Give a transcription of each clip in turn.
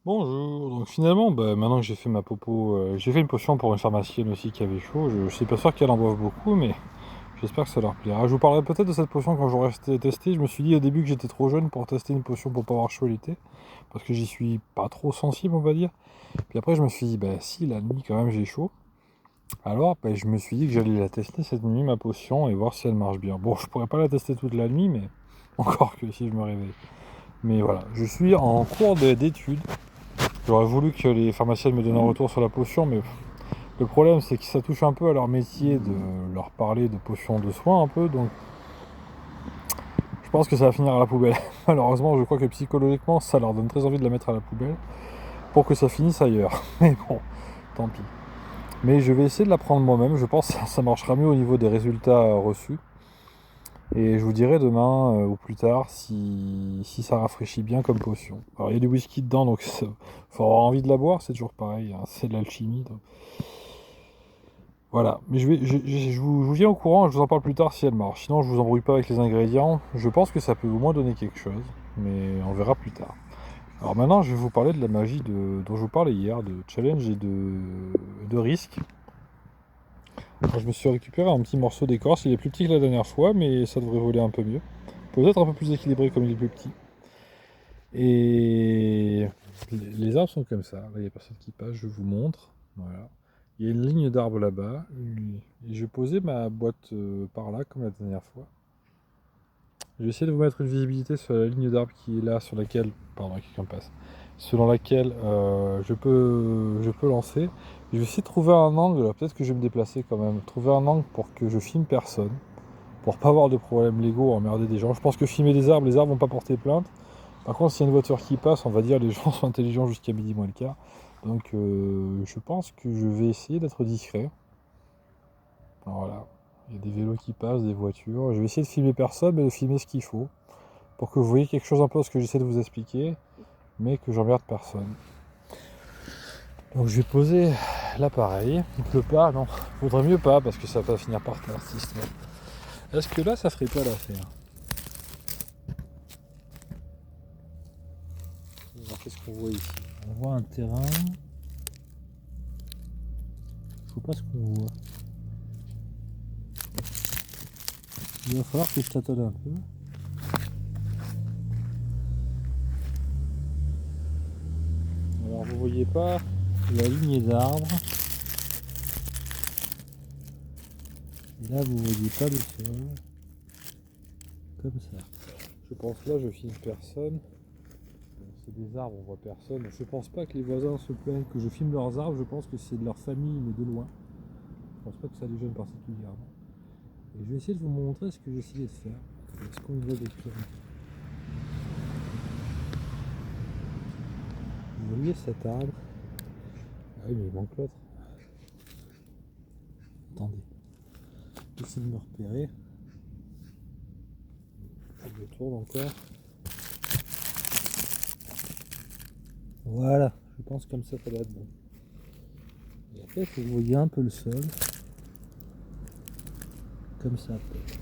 Bonjour, donc finalement, maintenant que j'ai fait ma popo, j'ai fait une potion pour une pharmacienne aussi qui avait chaud. Je suis pas sûr qu'elle en boive beaucoup, mais j'espère que ça leur plaira. Je vous parlerai peut-être de cette potion quand j'aurai testé. Je me suis dit au début que j'étais trop jeune pour tester une potion pour pas avoir chaud l'été, parce que j'y suis pas trop sensible, on va dire. Puis après, je me suis dit, si la nuit quand même j'ai chaud, alors je me suis dit que j'allais la tester cette nuit, ma potion, et voir si elle marche bien. Bon, je pourrais pas la tester toute la nuit, mais encore que si je me réveille. Mais voilà, je suis en cours d'études. J'aurais voulu que les pharmaciens me donnent un retour sur la potion, mais le problème c'est que ça touche un peu à leur métier de leur parler de potions de soins un peu, donc je pense que ça va finir à la poubelle. Malheureusement, je crois que psychologiquement, ça leur donne très envie de la mettre à la poubelle pour que ça finisse ailleurs. Mais bon, tant pis. Mais je vais essayer de la prendre moi-même, je pense que ça marchera mieux au niveau des résultats reçus. Et je vous dirai demain ou plus tard si ça rafraîchit bien comme potion. Alors il y a du whisky dedans, donc il faut avoir envie de la boire, c'est toujours pareil, hein, c'est de l'alchimie. Donc. Voilà, mais je vous tiens au courant, je vous en parle plus tard si elle marche. Sinon je vous embrouille pas avec les ingrédients. Je pense que ça peut au moins donner quelque chose, mais on verra plus tard. Alors maintenant je vais vous parler de la magie dont je vous parlais hier, de challenge et de risque. Alors, je me suis récupéré un petit morceau d'écorce, il est plus petit que la dernière fois, mais ça devrait voler un peu mieux. Peut-être un peu plus équilibré comme il est plus petit. Et les arbres sont comme ça. Là, il n'y a personne qui passe, je vous montre. Voilà. Il y a une ligne d'arbres là-bas. Et je vais poser ma boîte par là, comme la dernière fois. Je vais essayer de vous mettre une visibilité sur la ligne d'arbres qui est là, sur laquelle. Pardon, quelqu'un passe. Selon laquelle je peux lancer. Je vais essayer de trouver un angle. Peut-être que je vais me déplacer quand même. Trouver un angle pour que je filme personne. Pour pas avoir de problèmes légaux, emmerder des gens. Je pense que filmer les arbres vont pas porter plainte. Par contre, s'il y a une voiture qui passe, on va dire les gens sont intelligents jusqu'à midi moins le quart. Donc je pense que je vais essayer d'être discret. Voilà. Il y a des vélos qui passent, des voitures. Je vais essayer de filmer personne, mais de filmer ce qu'il faut. Pour que vous voyez quelque chose un peu de ce que j'essaie de vous expliquer, mais que j'emmerde personne. Donc je vais poser l'appareil. Il pleut pas, non. Faudrait mieux pas, parce que ça va finir par terre, si ce n'est. Est-ce que là, ça ferait pas l'affaire? Qu'est-ce qu'on voit ici? On voit un terrain. Je sais pas ce qu'on voit. Il va falloir que je tâtonne un peu. Alors vous voyez pas la ligne d'arbres. Et là vous voyez pas le sol. Comme ça. Je pense là je filme personne. C'est des arbres, on voit personne. Je pense pas que les voisins se plaignent que je filme leurs arbres, je pense que c'est de leur famille mais de loin. Je pense pas que ça les gêne particulièrement. Et je vais essayer de vous montrer ce que j'ai essayé de faire. Est-ce qu'on voit des trucs? Vous voyez cet arbre? Ah oui mais il manque l'autre. Attendez. J'essaie de me repérer. Je tourne encore. Voilà, je pense comme ça doit être bon. Et après, il faut que vous voyez un peu le sol. Comme ça peut-être.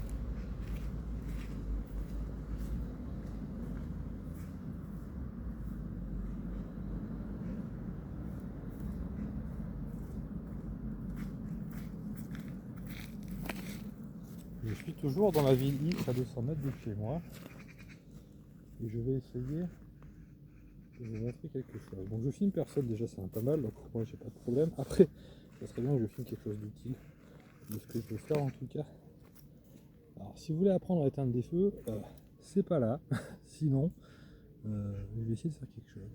Je suis toujours dans la ville X à 200 mètres de chez moi. Et je vais essayer de vous montrer quelque chose. Donc je filme personne déjà, c'est un pas mal, donc moi j'ai pas de problème. Après, ça serait bien que je filme quelque chose d'utile. De ce que je peux faire en tout cas. Alors si vous voulez apprendre à éteindre des feux, c'est pas là. Sinon, je vais essayer de faire quelque chose.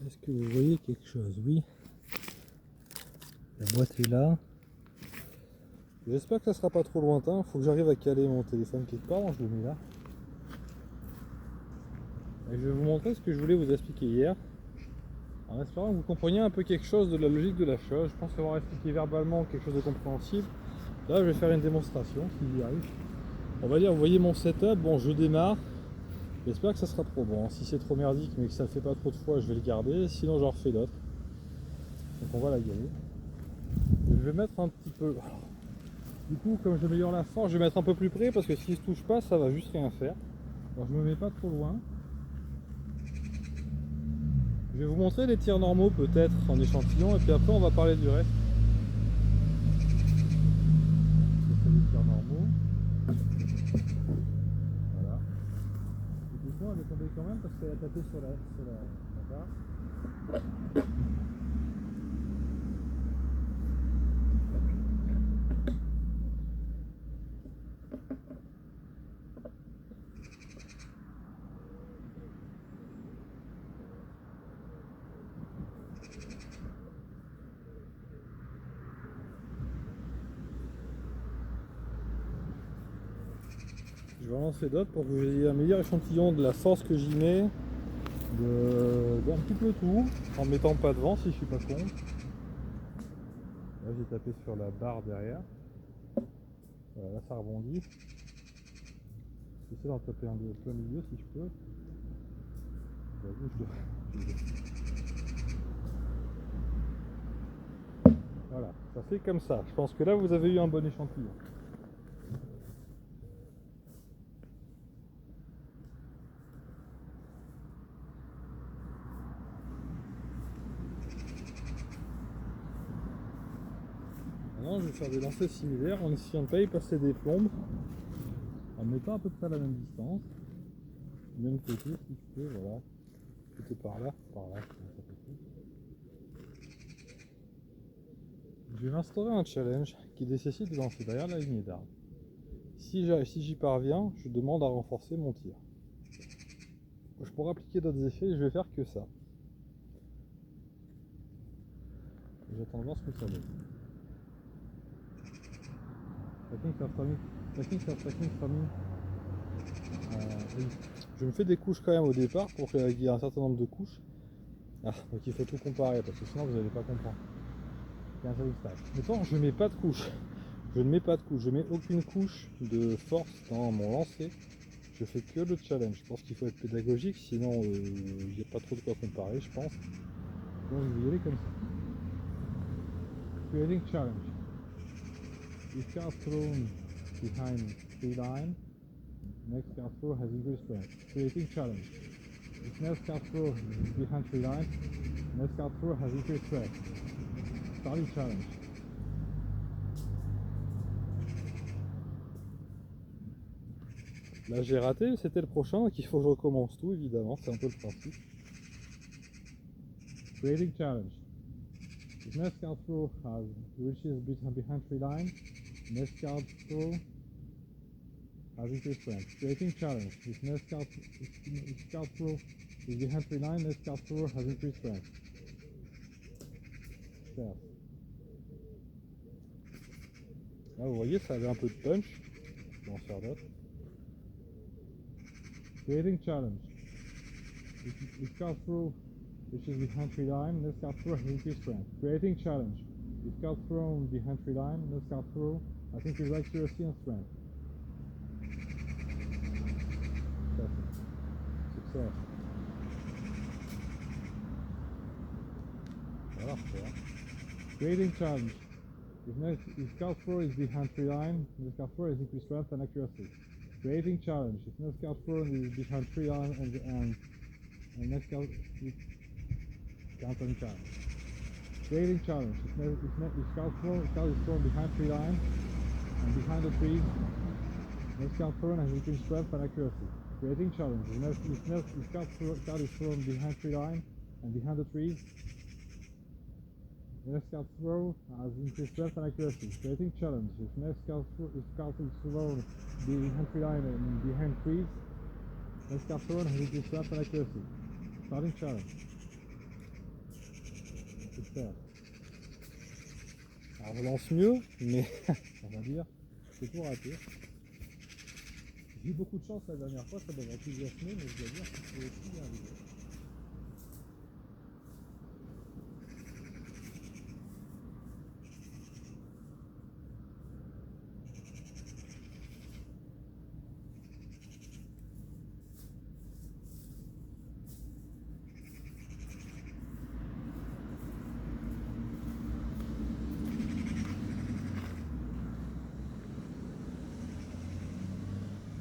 Est-ce que vous voyez quelque chose? Oui. La boîte est là. J'espère que ça sera pas trop lointain. Il faut que j'arrive à caler mon téléphone quelque part. Je le mets là. Et je vais vous montrer ce que je voulais vous expliquer hier. En espérant que vous compreniez un peu quelque chose de la logique de la chose. Je pense avoir expliqué verbalement quelque chose de compréhensible. Là, je vais faire une démonstration si j'y arrive. On va dire, vous voyez mon setup, bon je démarre. J'espère que ça sera trop bon. Si c'est trop merdique mais que ça le fait pas trop de fois, je vais le garder. Sinon j'en refais d'autres. Donc on va la gagner. Je vais mettre un petit peu. Du coup, comme j'améliore la force, je vais mettre un peu plus près parce que s'il se touche pas, ça va juste rien faire. Alors je me mets pas trop loin. Je vais vous montrer les tirs normaux peut-être en échantillon et puis après on va parler du reste. C'est les tirs normaux. Voilà. Et du coup, elle est tombée quand même parce qu'elle a tapé sur la barre. Je vais en lancer d'autres pour que vous ayez un meilleur échantillon de la force que j'y mets, d'un petit peu tout, en mettant pas devant si je suis pas con. Là j'ai tapé sur la barre derrière. Voilà, là ça rebondit. J'essaie d'en taper un de plein milieu si je peux. J'avoue, Voilà, ça fait comme ça. Je pense que là vous avez eu un bon échantillon. Maintenant je vais faire des lancers similaires en essayant de pas y passer des plombes. En mettant à peu près à la même distance. Du même côté si je peux, voilà. Côté par là, ça fait tout. Je vais m'instaurer un challenge qui nécessite de lancer derrière la ligne d'arbre. Si j'y parviens, je demande à renforcer mon tir. Je pourrais appliquer d'autres effets et je vais faire que ça. J'attends de voir ce que ça donne. Tracking farming. Oui. Je me fais des couches quand même au départ pour qu'il y ait un certain nombre de couches. Ah, donc il faut tout comparer parce que sinon vous n'allez pas comprendre. Il y a un seul stage. Maintenant, je ne mets pas de couche. Je ne mets pas de couche. Je mets aucune couche de force dans mon lancer. Je fais que le challenge. Je pense qu'il faut être pédagogique, sinon il n'y a pas trop de quoi comparer, je pense. Donc je vais y aller comme ça. Creating challenge. If card thrown behind 3 line, next card throw has increased strength. Creating challenge. If next card throw is behind 3 line, next card throw has increased strength. Starting challenge. Là j'ai raté, c'était le prochain, donc il faut que je recommence tout évidemment, c'est un peu le principe. Creating challenge. If next card throw has reaches behind 3 line, next card throw has increased strength. Creating challenge. If next card throw is behind 3 line, next card throw has increased strength. Certes. Là vous voyez ça avait un peu de punch. Je vais en faire d'autres. Creating challenge. If card throw which is behind 3 line, next card throw has increased strength. Creating challenge. If card thrown behind 3 line, next card throw has increased accuracy and strength. Success. Voilà, creating challenge. If card throw is behind 3 line, next card throw has increased strength and accuracy. Creating challenge. If next card throw is behind 3 line and next card is countering challenge. Creating challenge. If card is thrown behind 3 line and behind the trees, next card thrown has increased strength and accuracy. Creating challenge. If card is thrown behind 3 line and behind the trees, next card throw has increased strength and accuracy. Creating challenge. If card is thrown behind 3 line and behind trees, next card thrown has increased strength and accuracy. Starting challenge. Super. Alors je lance mieux, mais on va dire, c'est tout raté. J'ai eu beaucoup de chance la dernière fois, ça m'avait enthousiasmé, mais je dois dire que c'est aussi bien arrivé.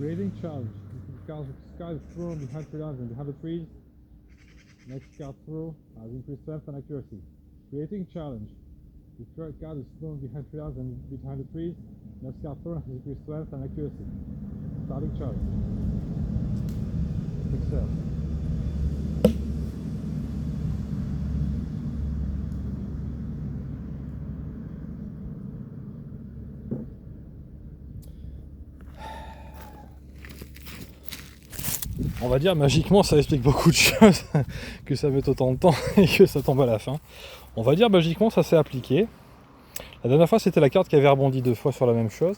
Creating challenge. Sky is thrown behind tree lines and behind the trees. Next card throw has increased strength and accuracy. Creating challenge. The third card is thrown behind tree lines and behind the trees. Next card thrown has increased strength and accuracy. Starting challenge. Success. On va dire magiquement ça explique beaucoup de choses, que ça met autant de temps et que ça tombe à la fin. On va dire magiquement ça s'est appliqué. La dernière fois c'était la carte qui avait rebondi 2 fois sur la même chose.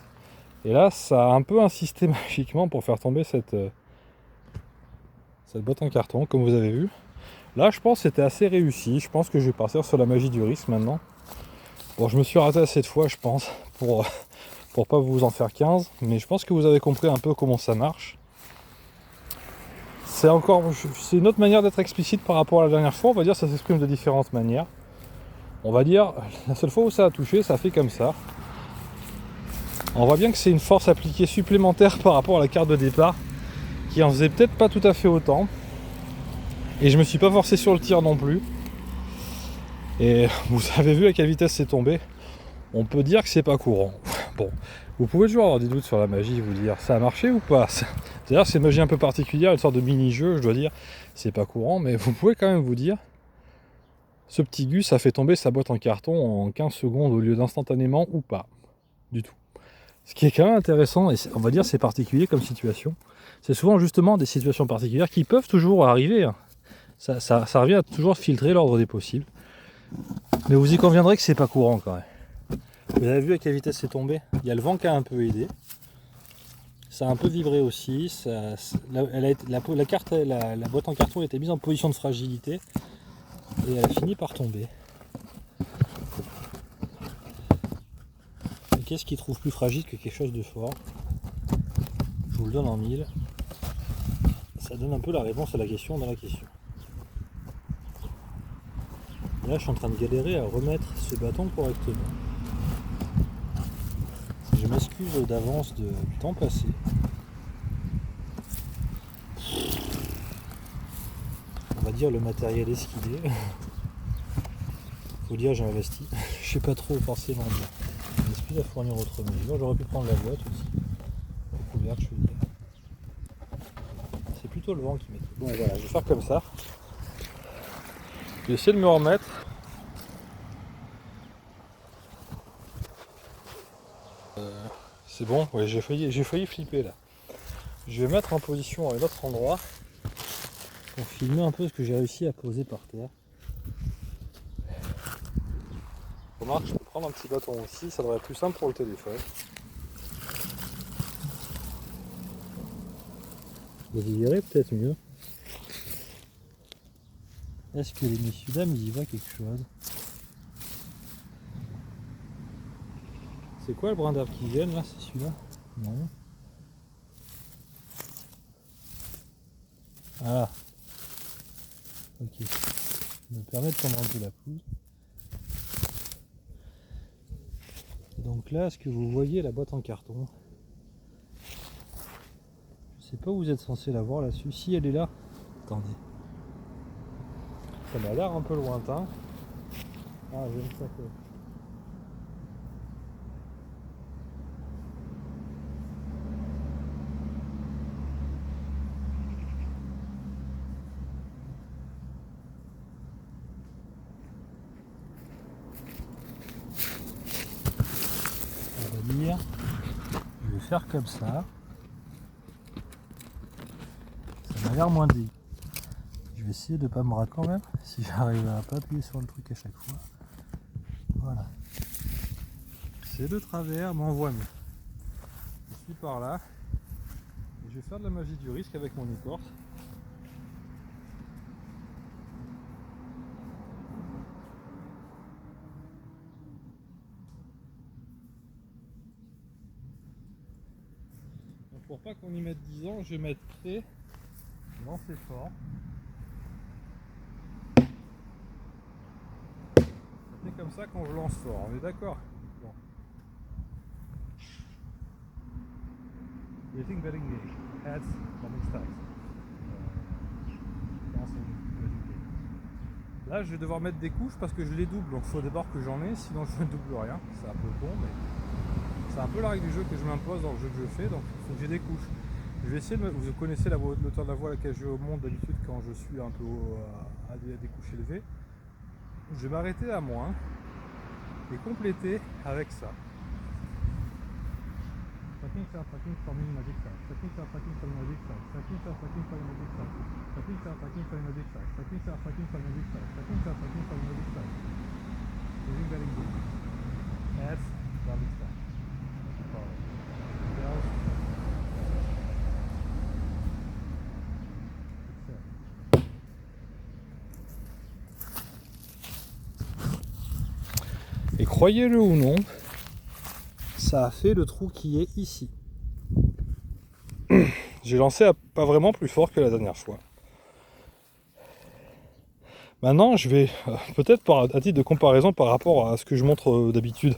Et là ça a un peu insisté magiquement pour faire tomber cette boîte en carton comme vous avez vu. Là je pense que c'était assez réussi. Je pense que je vais partir sur la magie du risque maintenant. Bon je me suis raté assez de fois je pense pour pas vous en faire 15. Mais je pense que vous avez compris un peu comment ça marche. C'est une autre manière d'être explicite par rapport à la dernière fois, on va dire ça s'exprime de différentes manières. On va dire, la seule fois où ça a touché, ça fait comme ça. On voit bien que c'est une force appliquée supplémentaire par rapport à la carte de départ, qui en faisait peut-être pas tout à fait autant. Et je me suis pas forcé sur le tir non plus. Et vous avez vu à quelle vitesse c'est tombé. On peut dire que c'est pas courant. Bon, vous pouvez toujours avoir des doutes sur la magie, vous dire ça a marché ou pas. C'est-à-dire c'est une magie un peu particulière, une sorte de mini-jeu, je dois dire, c'est pas courant, mais vous pouvez quand même vous dire, ce petit Gus a fait tomber sa boîte en carton en 15 secondes au lieu d'instantanément ou pas, du tout. Ce qui est quand même intéressant, et on va dire c'est particulier comme situation, c'est souvent justement des situations particulières qui peuvent toujours arriver. Hein. Ça revient à toujours filtrer l'ordre des possibles. Mais vous y conviendrez que c'est pas courant quand même. Vous avez vu à quelle vitesse c'est tombé? Il y a le vent qui a un peu aidé. Ça a un peu vibré aussi. La boîte en carton a été mise en position de fragilité. Et elle a fini par tomber. Et qu'est-ce qui trouve plus fragile que quelque chose de fort? Je vous le donne en 1000. Ça donne un peu la réponse à la question dans la question. Et là je suis en train de galérer à remettre ce bâton correctement. Je m'excuse d'avance du temps passé. On va dire le matériel est ce qu'il est. Faut dire j'ai investi. Je sais pas trop forcément bien. Je m'excuse à fournir autre mesure. J'aurais pu prendre la boîte aussi. Le couvercle, je veux dire. C'est plutôt le vent qui met. Bon voilà, je vais faire comme ça. Je vais essayer de me remettre. C'est bon, ouais, j'ai failli flipper là. Je vais mettre en position à un autre endroit pour filmer un peu ce que j'ai réussi à poser par terre. Remarque, je peux prendre un petit bâton aussi, ça devrait être plus simple pour le téléphone. Vous y verrez peut-être mieux. Est-ce que les messieurs dames ils y voient quelque chose? C'est quoi le brin d'herbe qui vient là? C'est celui-là? Non. Ah. Ok. Ça me permet de prendre un peu la pelouse. Donc là, est-ce que vous voyez la boîte en carton? Je sais pas où vous êtes censé la voir là-dessus. Si elle est là. Attendez. Ça m'a l'air un peu lointain. Ah, j'aime ça que. On va dire. Je vais faire comme ça. Ça m'a l'air moins dégueu. Je vais essayer de pas me rater quand même. Si j'arrive à pas appuyer sur le truc à chaque fois. Voilà. C'est de travers, mais on voit mieux. Je suis par là. Et je vais faire de la magie du risque avec mon écorce. Donc pour pas qu'on y mette 10 ans, je vais mettre près, lancer fort. Ça fait comme ça quand je lance fort, on est d'accord? Bon. Using bedding gauge adds bombing stacks. Là, je vais devoir mettre des couches parce que je les double, donc il faut d'abord que j'en ai, sinon je ne double rien. C'est un peu con, mais c'est un peu la règle du jeu que je m'impose dans le jeu que je fais, donc il faut que j'ai des couches. Je vais essayer de vous connaissez l'auteur de la voie à laquelle je monte d'habitude quand je suis un peu à des couches élevées. Je vais m'arrêter à moins et compléter avec ça. Stacking self, stacking forming magic stack. Stacking self, stacking forming magic stack. Stacking self, stacking forming magic stack. Stacking self, stacking forming magic stack. Stacking self, stacking forming magic stack. Stacking self, stacking forming magic stack. Using bedding gauge. Adds bombing stack. Et croyez-le ou non, ça a fait le trou qui est ici. J'ai lancé pas vraiment plus fort que la dernière fois. Maintenant, je vais peut-être à titre de comparaison par rapport à ce que je montre d'habitude,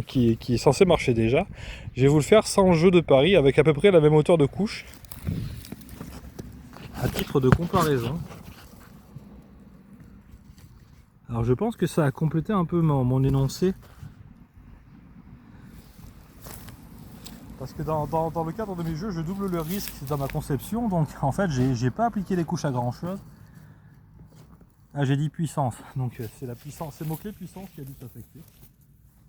qui est censé marcher déjà, je vais vous le faire sans jeu de pari, avec à peu près la même hauteur de couche, à titre de comparaison. Alors je pense que ça a complété un peu mon énoncé. Parce que dans le cadre de mes jeux, je double le risque dans ma conception, donc en fait j'ai pas appliqué les couches à grand chose. Ah, j'ai dit puissance, donc c'est la puissance, c'est le mot-clé puissance qui a dû s'affecter.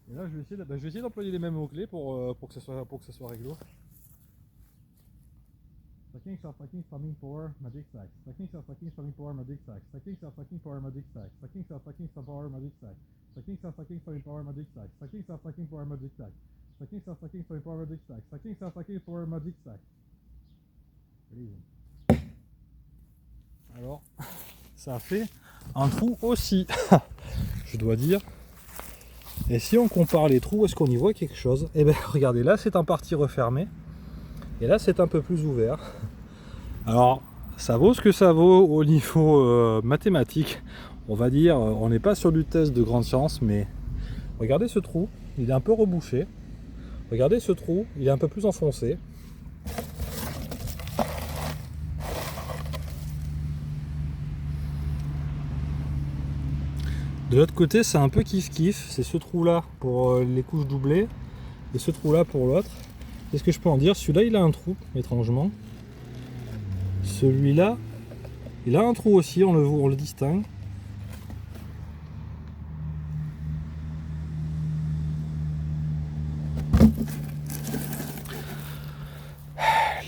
Et là je vais essayer d'employer les mêmes mots-clés pour que ça soit réglo. Stacking self stacking farming power magic stack. Stacking self stacking farming power magic stack. Stacking self stacking power magic stack. Stacking self stacking power magic stack. Stacking self stacking farming power magic stack. Stacking self stacking power magic stack. Stacking self stacking farming power magic stack. Stacking self stacking power magic stack. Alors, ça a fait un trou aussi, je dois dire. Et si on compare les trous, est-ce qu'on y voit quelque chose? Eh bien, regardez, là c'est en partie refermé. Et là c'est un peu plus ouvert. Alors ça vaut ce que ça vaut au niveau mathématique. On va dire, on n'est pas sur du test de grande science, mais regardez ce trou, il est un peu rebouché. Regardez ce trou, il est un peu plus enfoncé. De l'autre côté c'est un peu kiff-kiff, c'est ce trou là pour les couches doublées et ce trou là pour l'autre. Qu'est-ce que je peux en dire? Celui-là il a un trou, étrangement. Celui-là, il a un trou aussi, on le distingue.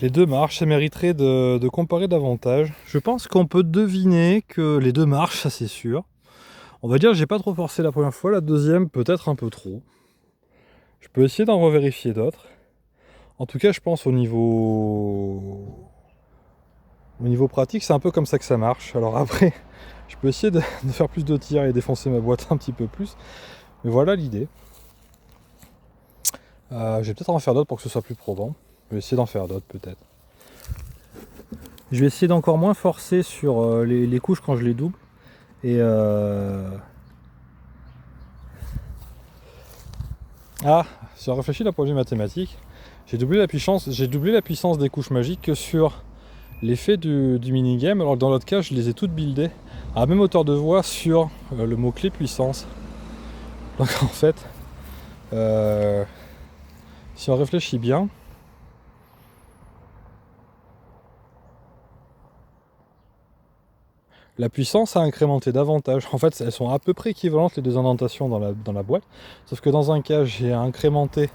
Les deux marchent, ça mériterait de comparer davantage. Je pense qu'on peut deviner que les deux marchent, ça c'est sûr. On va dire que j'ai pas trop forcé la première fois, la deuxième peut-être un peu trop. Je peux essayer d'en revérifier d'autres. En tout cas, je pense au niveau pratique, c'est un peu comme ça que ça marche. Alors après, je peux essayer de faire plus de tirs et défoncer ma boîte un petit peu plus. Mais voilà l'idée. Je vais peut-être en faire d'autres pour que ce soit plus probant. Je vais essayer d'en faire d'autres peut-être. Je vais essayer d'encore moins forcer sur les couches quand je les double. Et ah, si on réfléchit d'un point de vue mathématique, j'ai doublé la puissance des couches magiques que sur l'effet du minigame, alors que dans l'autre cas je les ai toutes buildées à la même hauteur de voix sur le mot-clé puissance. Donc en fait, si on réfléchit bien, la puissance a incrémenté davantage. En fait, elles sont à peu près équivalentes les deux indentations dans la boîte, sauf que dans un cas j'ai incrémenté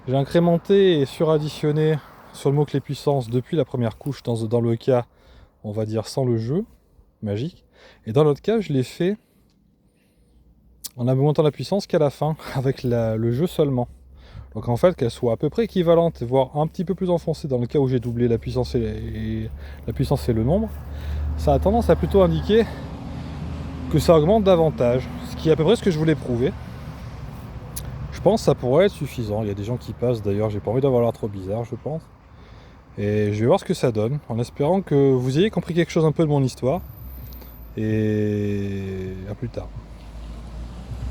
et suradditionné sur le mot-clé puissance depuis la première couche, dans le cas, on va dire, sans le jeu magique. Et dans l'autre cas, je l'ai fait en augmentant la puissance qu'à la fin, avec le jeu seulement. Donc en fait, qu'elle soit à peu près équivalente, voire un petit peu plus enfoncée dans le cas où j'ai doublé la puissance et le nombre, ça a tendance à plutôt indiquer que ça augmente davantage. Ce qui est à peu près ce que je voulais prouver. Je pense que ça pourrait être suffisant. Il y a des gens qui passent, d'ailleurs, j'ai pas envie d'avoir l'air trop bizarre, je pense. Et je vais voir ce que ça donne, en espérant que vous ayez compris quelque chose un peu de mon histoire. Et à plus tard.